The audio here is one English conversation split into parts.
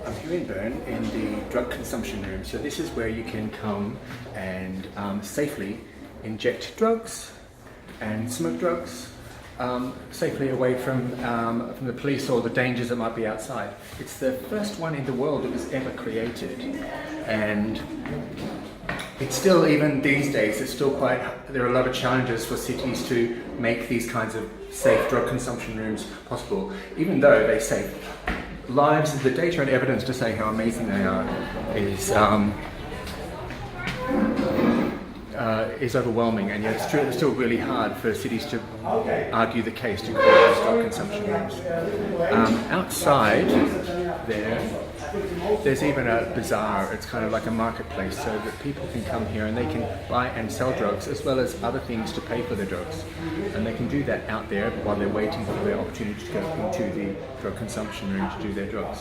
I'm here in Bern in the drug consumption room. So this is where you can come and safely inject drugs and smoke drugs safely away from the police or the dangers that might be outside. It's the first one in the world that was ever created, and it's still, even these days, there are a lot of challenges for cities to make these kinds of safe drug consumption rooms possible, even though they save lives. The data and evidence to say how amazing they are is overwhelming, and yet it's still really hard for cities to argue the case to create these drug consumption rooms. Outside there's even a bazaar. It's kind of like a marketplace, so that people can come here and they can buy and sell drugs as well as other things to pay for their drugs, and they can do that out there while they're waiting for their opportunity to go into the drug consumption room to do their drugs.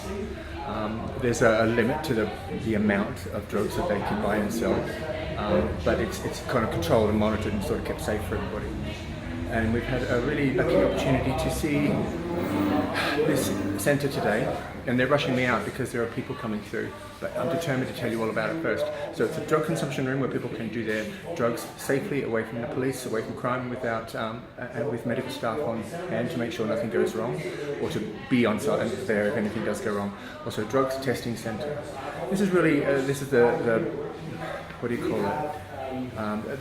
There's a limit to the amount of drugs that they can buy and sell, but it's kind of controlled and monitored and sort of kept safe for everybody. And we've had a really lucky opportunity to see this centre today, and they're rushing me out because there are people coming through, but I'm determined to tell you all about it first. So it's a drug consumption room where people can do their drugs safely, away from the police, away from crime, without and with medical staff on hand to make sure nothing goes wrong, or to be on site there if anything does go wrong. Also, drugs testing centre. This is really this is the what do you call it?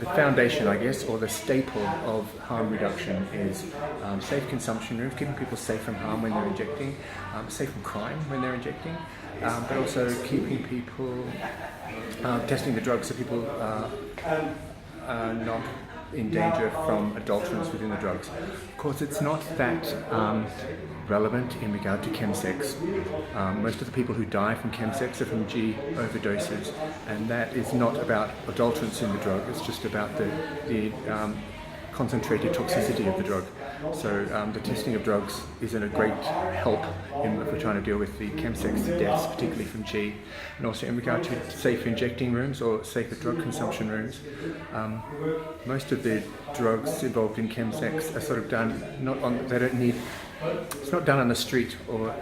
The foundation, I guess, or the staple of harm reduction is safe consumption rooms, keeping people safe from harm when they're injecting, safe from crime when they're injecting, but also keeping people, testing the drugs so people are not in danger from adulterants within the drugs. Of course, it's not that relevant in regard to chemsex. Most of the people who die from chemsex are from G overdoses, and that is not about adulterants in the drug. It's just about the concentrated toxicity of the drug. So the testing of drugs is a great help if we're trying to deal with the chemsex deaths, particularly from G. And also in regard to safe injecting rooms or safer drug consumption rooms, most of the drugs involved in chemsex are sort of done it's not done on the street, or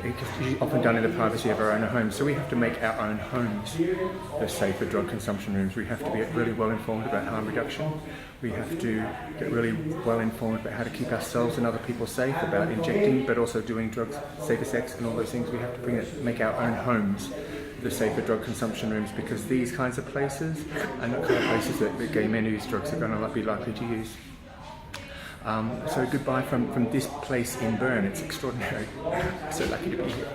it's often done in the privacy of our own homes. So we have to make our own homes the safer drug consumption rooms. We have to be really well informed about harm reduction. We have to get really well informed about how to keep ourselves and other people safe, about injecting, but also doing drugs, safer sex, and all those things. We have to make our own homes the safer drug consumption rooms, because these kinds of places are not kind of places that gay men who use drugs are going to be likely to use. So goodbye from this place in Bern. It's extraordinary. So lucky to be here.